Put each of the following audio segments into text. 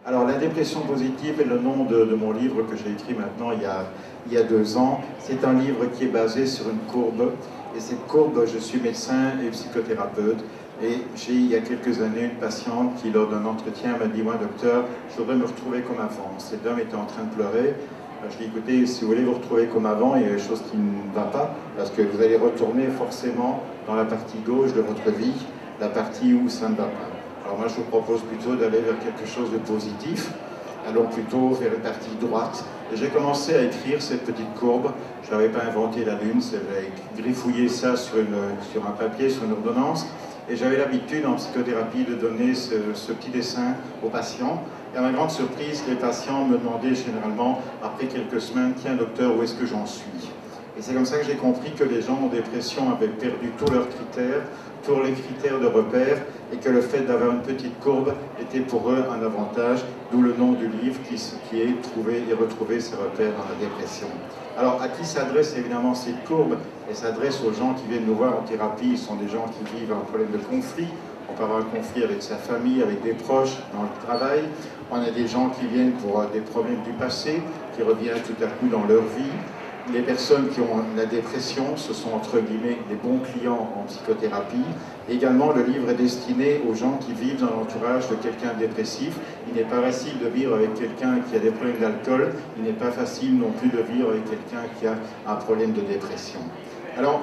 Alors, la dépression positive est le nom de mon livre que j'ai écrit maintenant il y a 2 ans. C'est un livre qui est basé sur une courbe. Et cette courbe, je suis médecin et psychothérapeute. Et j'ai, il y a quelques années, une patiente qui, lors d'un entretien, m'a dit « Moi, docteur, je voudrais me retrouver comme avant. » Cette dame était en train de pleurer. Je lui ai dit « Écoutez, si vous voulez vous retrouver comme avant, il y a des choses qui ne vont pas, parce que vous allez retourner forcément dans la partie gauche de votre vie, la partie où ça ne va pas. » Alors moi, je vous propose plutôt d'aller vers quelque chose de positif. Allons plutôt vers la partie droite. Et j'ai commencé à écrire cette petite courbe. Je n'avais pas inventé la lune, j'avais griffouillé ça sur un papier, sur une ordonnance. Et j'avais l'habitude en psychothérapie de donner ce petit dessin aux patients. Et à ma grande surprise, les patients me demandaient généralement, après quelques semaines, « Tiens docteur, où est-ce que j'en suis ?» Et c'est comme ça que j'ai compris que les gens en dépression avaient perdu tous leurs critères, tous les critères de repère, et que le fait d'avoir une petite courbe était pour eux un avantage, d'où le nom du livre qui est « Trouver et retrouver ses repères dans la dépression ». Alors, à qui s'adresse évidemment cette courbe? Elle s'adresse aux gens qui viennent nous voir en thérapie. Ce sont des gens qui vivent un problème de conflit. On peut avoir un conflit avec sa famille, avec des proches, dans le travail. On a des gens qui viennent pour des problèmes du passé, qui reviennent tout à coup dans leur vie. Les personnes qui ont la dépression, ce sont entre guillemets des bons clients en psychothérapie. Également, le livre est destiné aux gens qui vivent dans l'entourage de quelqu'un de dépressif. Il n'est pas facile de vivre avec quelqu'un qui a des problèmes d'alcool. Il n'est pas facile non plus de vivre avec quelqu'un qui a un problème de dépression. Alors,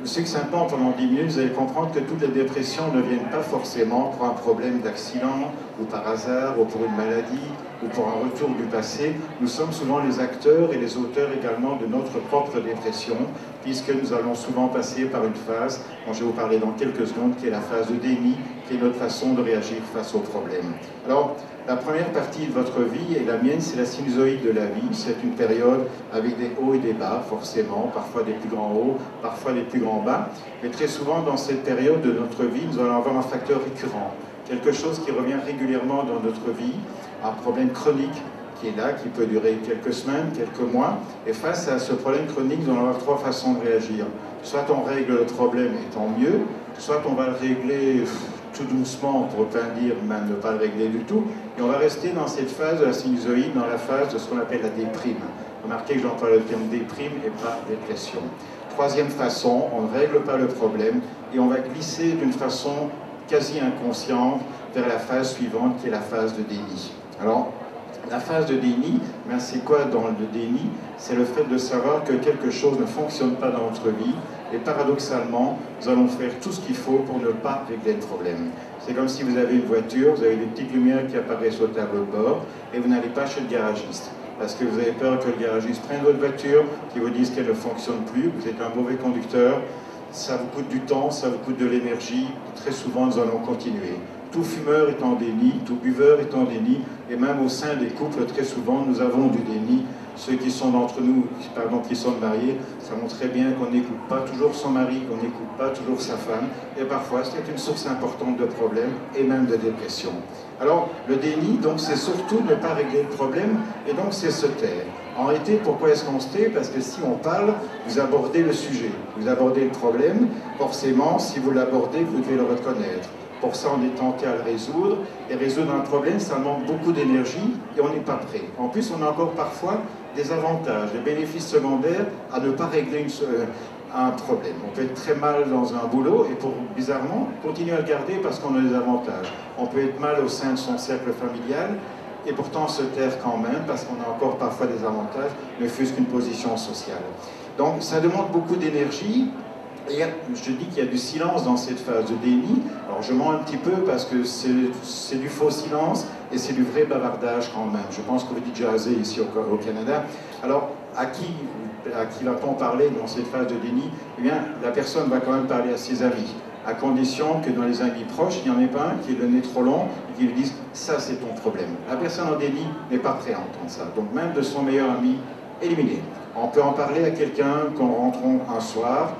succinctement, pendant 10 minutes, vous allez comprendre que toutes les dépressions ne viennent pas forcément pour un problème d'accident, ou par hasard, ou pour une maladie, ou pour un retour du passé. Nous sommes souvent les acteurs et les auteurs également de notre propre dépression, puisque nous allons souvent passer par une phase, dont je vais vous parler dans quelques secondes, qui est la phase de déni, qui est notre façon de réagir face aux problèmes. Alors, la première partie de votre vie, et la mienne, c'est la sinusoïde de la vie. C'est une période avec des hauts et des bas, forcément, parfois des plus grands hauts, parfois des plus grands bas. Mais très souvent, dans cette période de notre vie, nous allons avoir un facteur récurrent, quelque chose qui revient régulièrement dans notre vie, un problème chronique qui est là, qui peut durer quelques semaines, quelques mois. Et face à ce problème chronique, nous allons avoir 3 façons de réagir. Soit on règle le problème et tant mieux, soit on va le régler tout doucement, pour ne pas dire même ne pas le régler du tout, et on va rester dans cette phase de la sinusoïde, dans la phase de ce qu'on appelle la déprime. Remarquez que j'emploie le terme déprime et pas dépression. Troisième façon, on ne règle pas le problème et on va glisser d'une façon quasi inconsciente vers la phase suivante qui est la phase de déni. Alors, la phase de déni, ben c'est quoi dans le déni? C'est le fait de savoir que quelque chose ne fonctionne pas dans notre vie et paradoxalement, nous allons faire tout ce qu'il faut pour ne pas régler le problème. C'est comme si vous avez une voiture, vous avez des petites lumières qui apparaissent au tableau de bord et vous n'allez pas chez le garagiste. Parce que vous avez peur que le garagiste prenne votre voiture, qu'il vous dise qu'elle ne fonctionne plus, vous êtes un mauvais conducteur, ça vous coûte du temps, ça vous coûte de l'énergie, très souvent nous allons continuer. Tout fumeur est en déni, tout buveur est en déni, et même au sein des couples, très souvent, nous avons du déni. Ceux qui sont d'entre nous, pardon, qui sont mariés, savent très bien qu'on n'écoute pas toujours son mari, qu'on n'écoute pas toujours sa femme, et parfois c'est une source importante de problèmes et même de dépression. Alors, le déni, donc, c'est surtout ne pas régler le problème, et donc c'est se taire. En réalité, pourquoi est-ce qu'on se tait? Parce que si on parle, vous abordez le sujet, vous abordez le problème, forcément, si vous l'abordez, vous devez le reconnaître. Pour ça, on est tenté à le résoudre, et résoudre un problème, ça demande beaucoup d'énergie, et on n'est pas prêt. En plus, on a encore parfois des avantages, des bénéfices secondaires à ne pas régler un problème. On peut être très mal dans un boulot, et pour, bizarrement, continuer à le garder parce qu'on a des avantages. On peut être mal au sein de son cercle familial, et pourtant se taire quand même, parce qu'on a encore parfois des avantages, ne fût-ce qu'une position sociale. Donc ça demande beaucoup d'énergie, et je dis qu'il y a du silence dans cette phase de déni. Alors je mens un petit peu parce que c'est du faux silence, et c'est du vrai bavardage quand même. Je pense que vous dites jaser ici au Canada. Alors à qui va-t-on parler dans cette phase de déni? Eh bien, la personne va quand même parler à ses amis, à condition que dans les amis proches, il n'y en ait pas un qui ait le nez trop long et qui lui dise « ça c'est ton problème ». La personne en déni n'est pas prête à entendre ça. Donc même de son meilleur ami, éliminé. On peut en parler à quelqu'un quand nous rentrons un soir.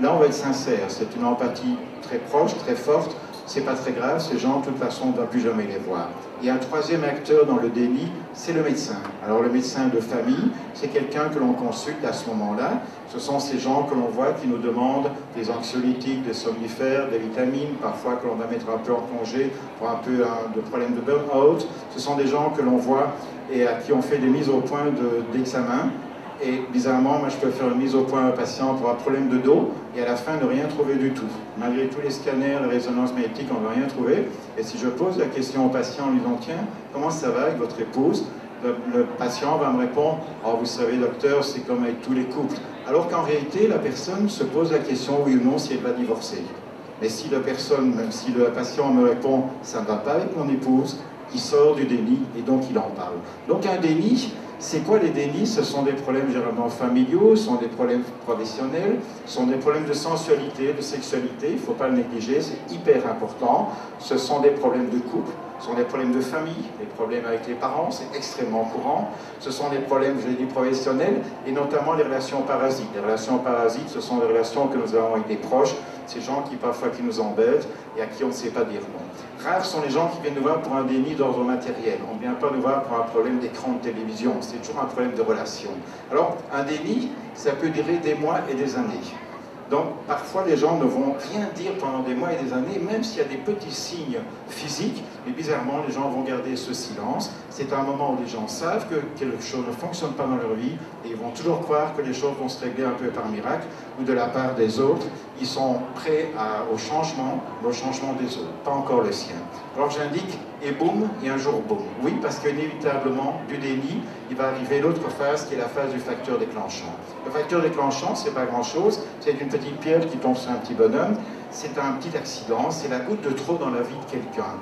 Là, on va être sincère. C'est une empathie très proche, très forte. c'est pas très grave, ces gens, de toute façon, on ne va plus jamais les voir. Il y a un troisième acteur dans le déni, c'est le médecin. Alors le médecin de famille, c'est quelqu'un que l'on consulte à ce moment-là. Ce sont ces gens que l'on voit qui nous demandent des anxiolytiques, des somnifères, des vitamines, parfois que l'on va mettre un peu en congé pour un peu de problème de burn-out. Ce sont des gens que l'on voit et à qui on fait des mises au point d'examen. Et bizarrement, moi je peux faire une mise au point à un patient pour un problème de dos et à la fin ne rien trouver du tout. Malgré tous les scanners, les résonances magnétiques, on ne va rien trouver. Et si je pose la question au patient en lui disant « Tiens, comment ça va avec votre épouse ?» le patient va me répondre « Oh, vous savez, docteur, c'est comme avec tous les couples. » Alors qu'en réalité, la personne se pose la question oui ou non si elle va divorcer. Mais si la personne, même si le patient me répond « Ça ne va pas avec mon épouse », il sort du déni et donc il en parle. Donc un déni, c'est quoi les dénis? Ce sont des problèmes généralement familiaux, ce sont des problèmes professionnels, ce sont des problèmes de sensualité, de sexualité, il ne faut pas le négliger, c'est hyper important. Ce sont des problèmes de couple, ce sont des problèmes de famille, des problèmes avec les parents, c'est extrêmement courant. Ce sont des problèmes, je l'ai dit, professionnels, et notamment les relations parasites. Les relations parasites, ce sont des relations que nous avons avec des proches, ces gens qui parfois qui nous embêtent et à qui on ne sait pas dire non. Rares sont les gens qui viennent nous voir pour un déni d'ordre matériel. On ne vient pas nous voir pour un problème d'écran de télévision, c'est toujours un problème de relation. Alors, un déni, ça peut durer des mois et des années. Donc, parfois, les gens ne vont rien dire pendant des mois et des années, même s'il y a des petits signes physiques, mais bizarrement, les gens vont garder ce silence. C'est un moment où les gens savent que quelque chose ne fonctionne pas dans leur vie, et ils vont toujours croire que les choses vont se régler un peu par miracle, ou de la part des autres. Ils sont prêts au changement des autres, pas encore le sien. Alors j'indique, et boum, et un jour boum. Oui, parce qu'inévitablement, du déni, il va arriver l'autre phase, qui est la phase du facteur déclenchant. Le facteur déclenchant, c'est pas grand-chose, c'est une petite pierre qui tombe sur un petit bonhomme, c'est un petit accident, c'est la goutte de trop dans la vie de quelqu'un.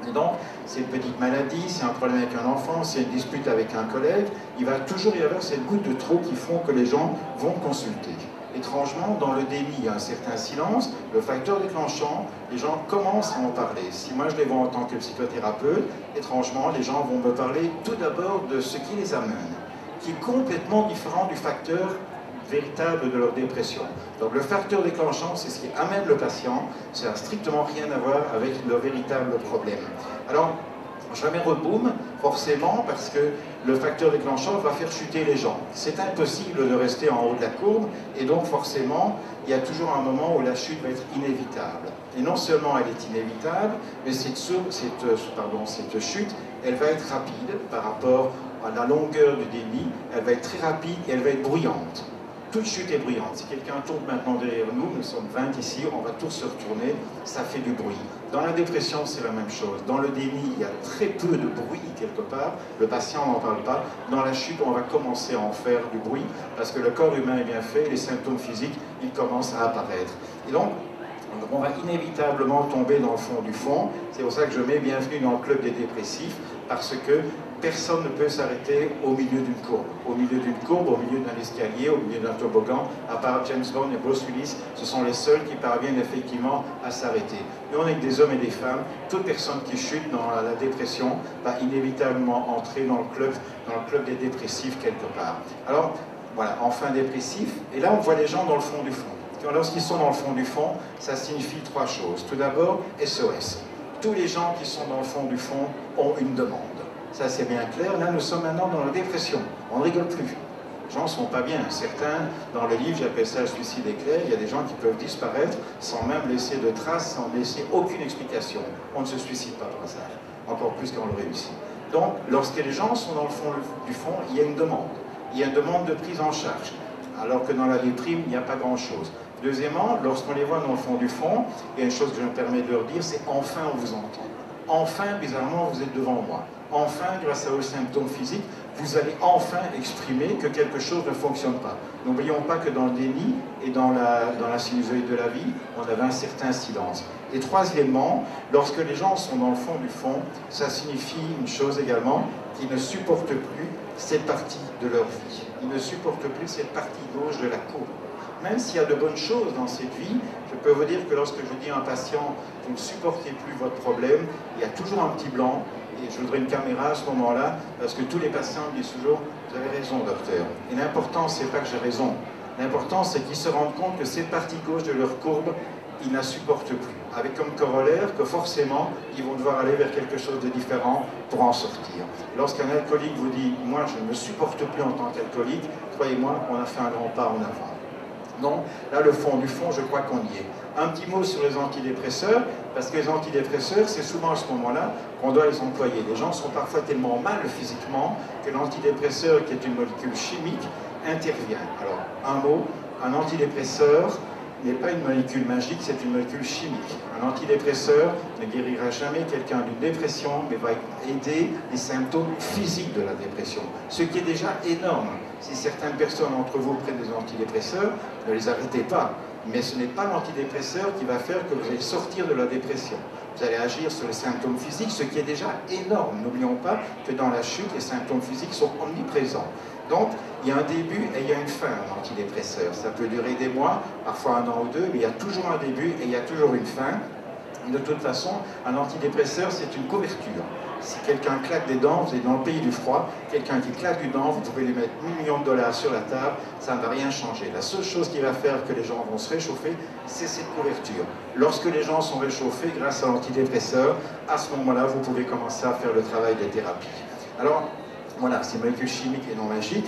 Et donc, c'est une petite maladie, c'est un problème avec un enfant, c'est une dispute avec un collègue, il va toujours y avoir cette goutte de trop qui font que les gens vont consulter. Étrangement, dans le déni, il y a un certain silence, le facteur déclenchant, les gens commencent à en parler. Si moi je les vois en tant que psychothérapeute, étrangement, les gens vont me parler tout d'abord de ce qui les amène, qui est complètement différent du facteur véritable de leur dépression. Donc le facteur déclenchant, c'est ce qui amène le patient, ça n'a strictement rien à voir avec leur véritable problème. Alors, jamais reboom, forcément, parce que le facteur déclenchant va faire chuter les gens. C'est impossible de rester en haut de la courbe, et donc forcément, il y a toujours un moment où la chute va être inévitable. Et non seulement elle est inévitable, mais cette chute, elle va être rapide par rapport à la longueur du déni, elle va être très rapide et elle va être bruyante. Toute chute est bruyante. Si quelqu'un tourne maintenant derrière nous, nous sommes 20 ici, on va tous se retourner, ça fait du bruit. Dans la dépression, c'est la même chose. Dans le déni, il y a très peu de bruit quelque part, le patient n'en parle pas. Dans la chute, on va commencer à en faire du bruit, parce que le corps humain est bien fait, les symptômes physiques, ils commencent à apparaître. Et donc, on va inévitablement tomber dans le fond du fond. C'est pour ça que je mets bienvenue dans le club des dépressifs, parce que personne ne peut s'arrêter au milieu d'une courbe. Au milieu d'une courbe, au milieu d'un escalier, au milieu d'un toboggan, à part James Bond et Bruce Willis, ce sont les seuls qui parviennent effectivement à s'arrêter. Et on est que des hommes et des femmes, toute personne qui chute dans la dépression va inévitablement entrer dans le club des dépressifs quelque part. Alors, voilà, enfin dépressif, et là on voit les gens dans le fond du fond. Lorsqu'ils sont dans le fond du fond, ça signifie trois choses. Tout d'abord, SOS. Tous les gens qui sont dans le fond du fond ont une demande. Ça, c'est bien clair. Là, nous sommes maintenant dans la dépression. On ne rigole plus. Les gens ne sont pas bien. Certains, dans le livre, j'appelle ça le suicide éclair, il y a des gens qui peuvent disparaître sans même laisser de traces, sans laisser aucune explication. On ne se suicide pas par hasard, encore plus quand on le réussit. Donc, lorsque les gens sont dans le fond du fond, il y a une demande. Il y a une demande de prise en charge, alors que dans la déprime, il n'y a pas grand-chose. Deuxièmement, lorsqu'on les voit dans le fond du fond, il y a une chose que je me permets de leur dire, c'est enfin on vous entend. Enfin, bizarrement, vous êtes devant moi. Enfin, grâce à vos symptômes physiques, vous allez enfin exprimer que quelque chose ne fonctionne pas. N'oublions pas que dans le déni et dans la sinusoïde de la vie, on avait un certain silence. Et troisièmement, lorsque les gens sont dans le fond du fond, ça signifie une chose également, qu'ils ne supportent plus cette partie de leur vie. Ils ne supportent plus cette partie gauche de la courbe. Même s'il y a de bonnes choses dans cette vie, je peux vous dire que lorsque je dis à un patient, vous ne supportez plus votre problème, il y a toujours un petit blanc, et je voudrais une caméra à ce moment-là, parce que tous les patients me disent toujours, vous avez raison docteur. Et l'important, c'est pas que j'ai raison. L'important, c'est qu'ils se rendent compte que cette partie gauche de leur courbe ils ne la supportent plus, avec comme corollaire que forcément, ils vont devoir aller vers quelque chose de différent pour en sortir. Lorsqu'un alcoolique vous dit « moi, je ne me supporte plus en tant qu'alcoolique », croyez-moi, on a fait un grand pas en avant. Donc, là, le fond du fond, je crois qu'on y est. Un petit mot sur les antidépresseurs, parce que les antidépresseurs, c'est souvent à ce moment-là qu'on doit les employer. Les gens sont parfois tellement mal physiquement que l'antidépresseur, qui est une molécule chimique, intervient. Alors, un mot, un antidépresseur n'est pas une molécule magique, c'est une molécule chimique. Un antidépresseur ne guérira jamais quelqu'un d'une dépression, mais va aider les symptômes physiques de la dépression, ce qui est déjà énorme. Si certaines personnes d'entre vous prennent des antidépresseurs, ne les arrêtez pas. Mais ce n'est pas l'antidépresseur qui va faire que vous allez sortir de la dépression. Vous allez agir sur les symptômes physiques, ce qui est déjà énorme. N'oublions pas que dans la chute, les symptômes physiques sont omniprésents. Donc, il y a un début et il y a une fin, un antidépresseur. Ça peut durer des mois, parfois un an ou deux, mais il y a toujours un début et il y a toujours une fin. De toute façon, un antidépresseur, c'est une couverture. Si quelqu'un claque des dents, vous êtes dans le pays du froid, quelqu'un qui claque du dent, vous pouvez lui mettre 1 million de dollars sur la table, ça ne va rien changer. La seule chose qui va faire que les gens vont se réchauffer, c'est cette couverture. Lorsque les gens sont réchauffés grâce à l'antidépresseur, à ce moment-là, vous pouvez commencer à faire le travail des thérapies. Alors, voilà, c'est une molécule chimique et non magique.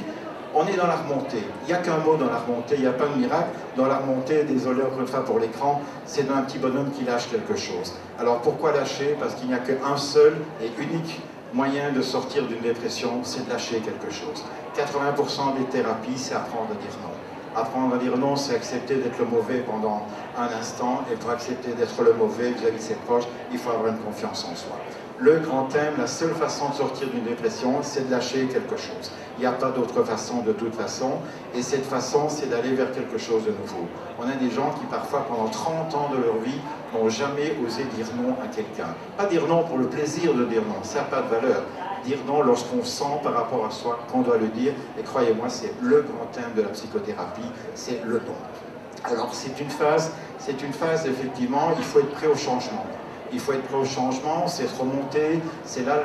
On est dans la remontée. Il n'y a qu'un mot dans la remontée, il n'y a pas de miracle. Dans la remontée, désolé encore une fois pour l'écran, c'est d'un petit bonhomme qui lâche quelque chose. Alors pourquoi lâcher? Parce qu'il n'y a qu'un seul et unique moyen de sortir d'une dépression, c'est de lâcher quelque chose. 80% des thérapies, c'est apprendre à dire non. Apprendre à dire non, c'est accepter d'être le mauvais pendant un instant, et pour accepter d'être le mauvais vis-à-vis de ses proches, il faut avoir une confiance en soi. Le grand thème, la seule façon de sortir d'une dépression, c'est de lâcher quelque chose. Il n'y a pas d'autre façon de toute façon, et cette façon, c'est d'aller vers quelque chose de nouveau. On a des gens qui, parfois, pendant 30 ans de leur vie, n'ont jamais osé dire non à quelqu'un. Pas dire non pour le plaisir de dire non, ça n'a pas de valeur. Dire non lorsqu'on sent par rapport à soi qu'on doit le dire, et croyez-moi, c'est le grand thème de la psychothérapie, c'est le non. Alors, c'est une phase, effectivement, il faut être prêt au changement. Il faut être prêt au changement, c'est remonter, c'est là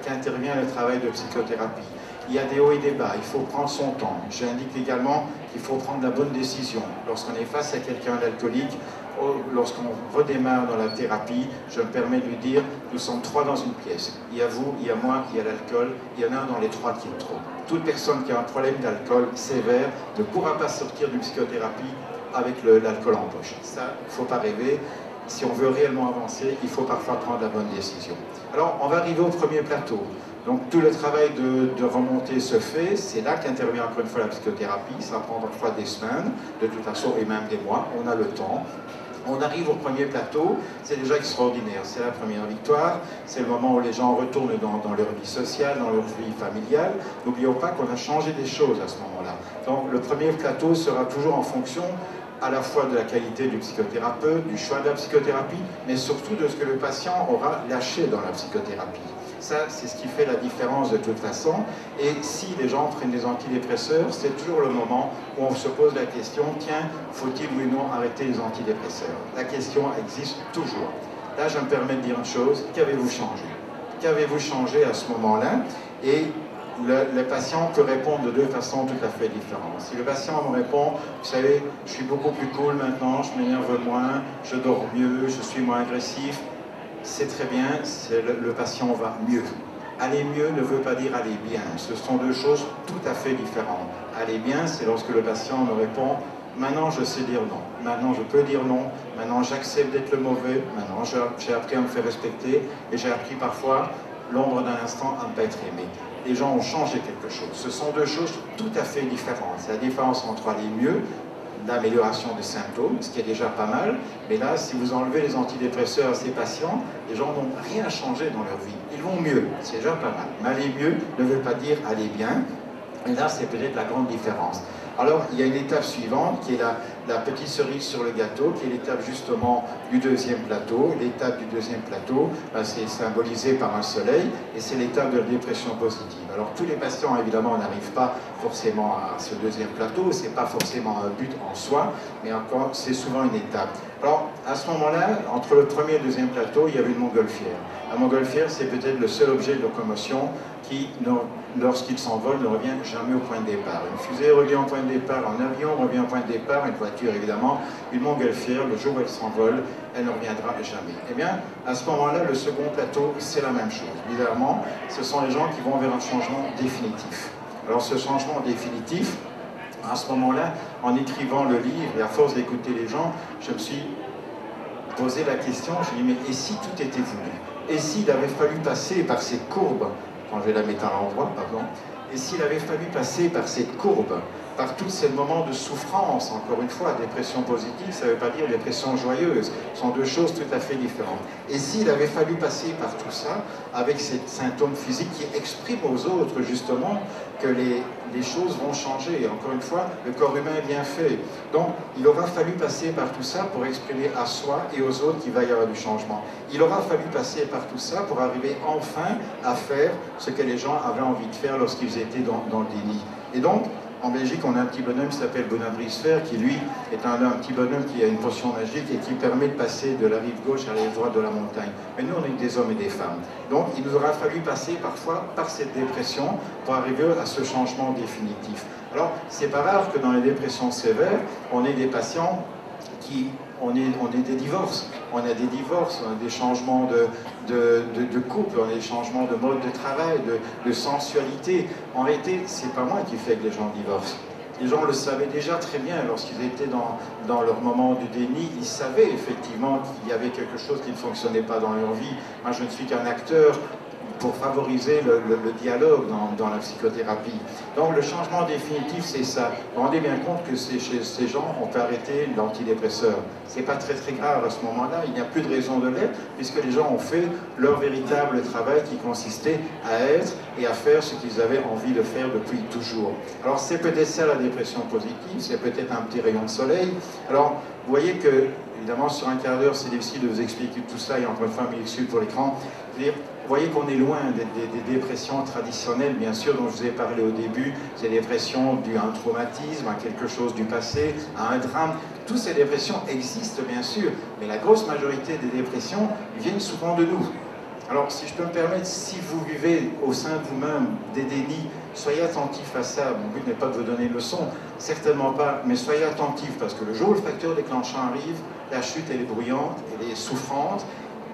qu'intervient le travail de psychothérapie. Il y a des hauts et des bas, il faut prendre son temps. J'indique également qu'il faut prendre la bonne décision. Lorsqu'on est face à quelqu'un d'alcoolique, lorsqu'on redémarre dans la thérapie, je me permets de lui dire, nous sommes 3 dans une pièce. Il y a vous, il y a moi, il y a l'alcool, il y en a un dans les 3 qui est trop. Toute personne qui a un problème d'alcool sévère ne pourra pas sortir d'une psychothérapie avec l'alcool en poche. Ça, il ne faut pas rêver. Si on veut réellement avancer, il faut parfois prendre la bonne décision. Alors, on va arriver au premier plateau. Donc, tout le travail de remontée se fait. C'est là qu'intervient encore une fois la psychothérapie. Ça prend parfois des semaines, de toute façon, et même des mois. On a le temps. On arrive au premier plateau, c'est déjà extraordinaire. C'est la première victoire. C'est le moment où les gens retournent dans leur vie sociale, dans leur vie familiale. N'oublions pas qu'on a changé des choses à ce moment-là. Donc, le premier plateau sera toujours en fonction à la fois de la qualité du psychothérapeute, du choix de la psychothérapie, mais surtout de ce que le patient aura lâché dans la psychothérapie. Ça, c'est ce qui fait la différence de toute façon. Et si les gens prennent des antidépresseurs, c'est toujours le moment où on se pose la question, tiens, faut-il oui ou non arrêter les antidépresseurs? La question existe toujours. Là, je me permets de dire une chose, qu'avez-vous changé? Qu'avez-vous changé à ce moment-là? Et le patient peut répondre de 2 façons tout à fait différentes. Si le patient me répond, vous savez, je suis beaucoup plus cool maintenant, je m'énerve moins, je dors mieux, je suis moins agressif, c'est très bien, le patient va mieux. Aller mieux ne veut pas dire aller bien, ce sont 2 choses tout à fait différentes. Aller bien, c'est lorsque le patient me répond, maintenant je sais dire non, maintenant je peux dire non, maintenant j'accepte d'être le mauvais, maintenant j'ai appris à me faire respecter, et j'ai appris parfois, l'ombre d'un instant, à ne pas être aimé. Les gens ont changé quelque chose. Ce sont 2 choses tout à fait différentes. C'est la différence entre aller mieux, l'amélioration des symptômes, ce qui est déjà pas mal, mais là, si vous enlevez les antidépresseurs à ces patients, les gens n'ont rien changé dans leur vie. Ils vont mieux, c'est déjà pas mal. Mais aller mieux ne veut pas dire aller bien, et là, c'est peut-être la grande différence. Alors, il y a une étape suivante qui est la petite cerise sur le gâteau, qui est l'étape justement du 2e plateau. L'étape du 2e plateau, c'est symbolisé par un soleil, et c'est l'étape de la dépression positive. Alors, tous les patients, évidemment, n'arrivent pas forcément à ce 2e plateau, c'est pas forcément un but en soi, mais encore, c'est souvent une étape. Alors, à ce moment-là, entre le 1er et le 2e plateau, il y avait une montgolfière. La montgolfière, c'est peut-être le seul objet de locomotion qui, lorsqu'il s'envole, ne revient jamais au point de départ. Une fusée revient au point de départ, un avion revient au point de départ, une voiture évidemment, une montgolfière, le jour où elle s'envole, elle ne reviendra jamais. Eh bien, à ce moment-là, le second plateau, c'est la même chose. Bizarrement, ce sont les gens qui vont vers un changement définitif. Alors ce changement définitif, à ce moment-là, en écrivant le livre, et à force d'écouter les gens, je me suis posé la question, je me suis dit, mais et si tout était voulu? Et s'il avait fallu passer par cette courbe, quand je vais la mettre à l'endroit, pardon, et s'il avait fallu passer par cette courbe, par tous ces moments de souffrance, encore une fois, dépression positive, ça ne veut pas dire dépression joyeuse, ce sont deux choses tout à fait différentes. Et s'il avait fallu passer par tout ça, avec ces symptômes physiques qui expriment aux autres, justement, que les choses vont changer. Et encore une fois, le corps humain est bien fait. Donc, il aura fallu passer par tout ça pour exprimer à soi et aux autres qu'il va y avoir du changement. Il aura fallu passer par tout ça pour arriver enfin à faire ce que les gens avaient envie de faire lorsqu'ils étaient dans le déni. Et donc, en Belgique, on a un petit bonhomme qui s'appelle Bonabrisfer, qui lui est un petit bonhomme qui a une potion magique et qui permet de passer de la rive gauche à la rive droite de la montagne. Mais nous, on est des hommes et des femmes. Donc, il nous aura fallu passer parfois par cette dépression pour arriver à ce changement définitif. Alors, c'est pas rare que dans les dépressions sévères, on ait des patients qui... On est des divorces, on a des divorces, on a des changements de couple, on a des changements de mode de travail, de sensualité. En réalité, c'est pas moi qui fais que les gens divorcent. Les gens le savaient déjà très bien lorsqu'ils étaient dans leur moment du déni. Ils savaient effectivement qu'il y avait quelque chose qui ne fonctionnait pas dans leur vie. Moi, je ne suis qu'un acteur pour favoriser le dialogue dans la psychothérapie. Donc le changement définitif, c'est ça. Vous vous rendez bien compte que chez ces gens, on peut arrêter l'antidépresseur. C'est pas très très grave à ce moment-là, il n'y a plus de raison de l'être, puisque les gens ont fait leur véritable travail qui consistait à être et à faire ce qu'ils avaient envie de faire depuis toujours. Alors c'est peut-être ça la dépression positive, c'est peut-être un petit rayon de soleil. Alors vous voyez que, évidemment, sur un quart d'heure, c'est difficile de vous expliquer tout ça, et encore une fois, mille excuses pour l'écran. Vous voyez qu'on est loin des dépressions traditionnelles, bien sûr, dont je vous ai parlé au début, ces dépressions dues à un traumatisme, à quelque chose du passé, à un drame. Toutes ces dépressions existent, bien sûr, mais la grosse majorité des dépressions viennent souvent de nous. Alors, si je peux me permettre, si vous vivez au sein de vous-même des dénis, soyez attentifs à ça. Mon but n'est pas de vous donner une leçon, certainement pas, mais soyez attentifs, parce que le jour où le facteur déclenchant arrive, la chute, elle est bruyante, elle est souffrante,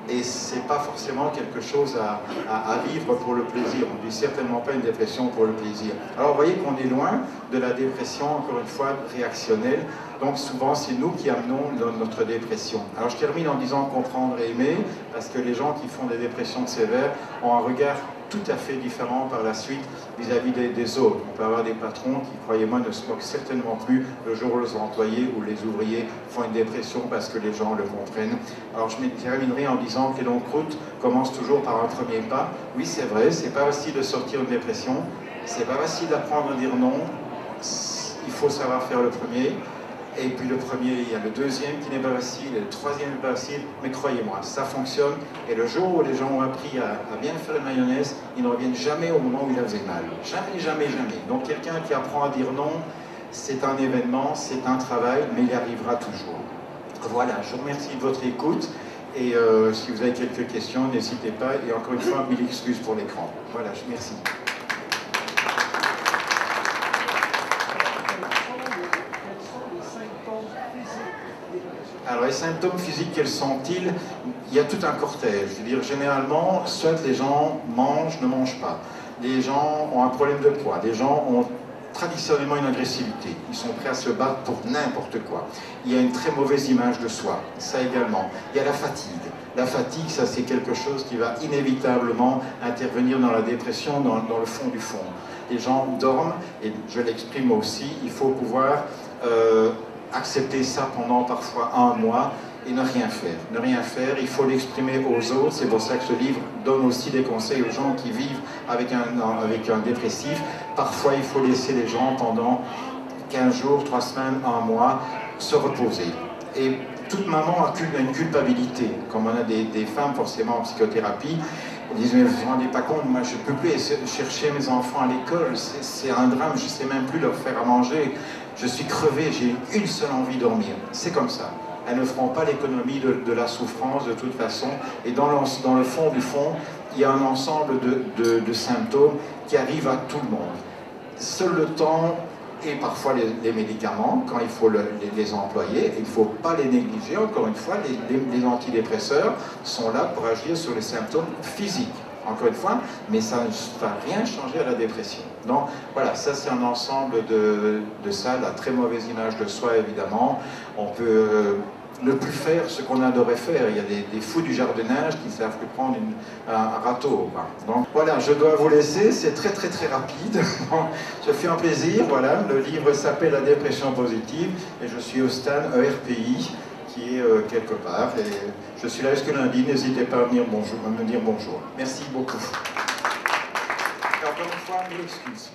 et c'est pas forcément quelque chose à vivre pour le plaisir. On ne vit certainement pas une dépression pour le plaisir. Alors vous voyez qu'on est loin de la dépression, encore une fois, réactionnelle. Donc souvent, c'est nous qui amenons notre dépression. Alors je termine en disant comprendre et aimer, parce que les gens qui font des dépressions sévères ont un regard tout à fait différent par la suite vis-à-vis des autres. On peut avoir des patrons qui, croyez-moi, ne se moquent certainement plus le jour où les employés ou les ouvriers font une dépression parce que les gens le comprennent. Alors je terminerai en disant que les longues routes commencent toujours par un premier pas. Oui, c'est vrai, c'est pas facile de sortir d'une dépression, c'est pas facile d'apprendre à dire non, il faut savoir faire le premier. Et puis le premier, il y a le deuxième qui n'est pas facile, et le troisième n'est pas facile, mais croyez-moi, ça fonctionne. Et le jour où les gens ont appris à bien faire une mayonnaise, ils ne reviennent jamais au moment où il a fait mal. Jamais, jamais, jamais. Donc quelqu'un qui apprend à dire non, c'est un événement, c'est un travail, mais il y arrivera toujours. Voilà, je vous remercie de votre écoute. Et si vous avez quelques questions, n'hésitez pas. Et encore une fois, mille excuses pour l'écran. Voilà, je vous remercie. Alors les symptômes physiques, quels sont-ils? Il y a tout un cortège. Je veux dire, généralement, soit les gens mangent, ne mangent pas. Les gens ont un problème de poids. Les gens ont traditionnellement une agressivité. Ils sont prêts à se battre pour n'importe quoi. Il y a une très mauvaise image de soi. Ça également. Il y a la fatigue. La fatigue, ça c'est quelque chose qui va inévitablement intervenir dans la dépression, dans le fond du fond. Les gens dorment, et je l'exprime aussi, il faut pouvoir... accepter ça pendant parfois un mois et ne rien faire. Ne rien faire, il faut l'exprimer aux autres. C'est pour ça que ce livre donne aussi des conseils aux gens qui vivent avec un dépressif. Parfois, il faut laisser les gens pendant 15 jours, 3 semaines, 1 mois se reposer. Et toute maman a une culpabilité. Comme on a des femmes forcément en psychothérapie, ils disent, mais vous ne vous rendez pas compte, moi je ne peux plus chercher mes enfants à l'école, c'est un drame, je ne sais même plus leur faire à manger. Je suis crevé, j'ai une seule envie de dormir. C'est comme ça. elles ne feront pas l'économie de la souffrance de toute façon. Et dans le fond du fond, il y a un ensemble de symptômes qui arrivent à tout le monde. Seul le temps et parfois les médicaments, quand il faut les employer, il ne faut pas les négliger. Encore une fois, les antidépresseurs sont là pour agir sur les symptômes physiques. Encore une fois, mais ça ne va rien changer à la dépression. Donc voilà, ça c'est un ensemble de ça, la très mauvaise image de soi évidemment. On peut ne plus faire ce qu'on adorait faire. Il y a des fous du jardinage qui ne savent plus prendre un râteau. Donc voilà, je dois vous laisser, c'est très rapide. Ça fait un plaisir, voilà. Le livre s'appelle La dépression positive et je suis au stand ERPI qui est quelque part. Et je suis là jusque lundi, n'hésitez pas à me dire bonjour. Merci beaucoup. Et encore une fois, mille excuses.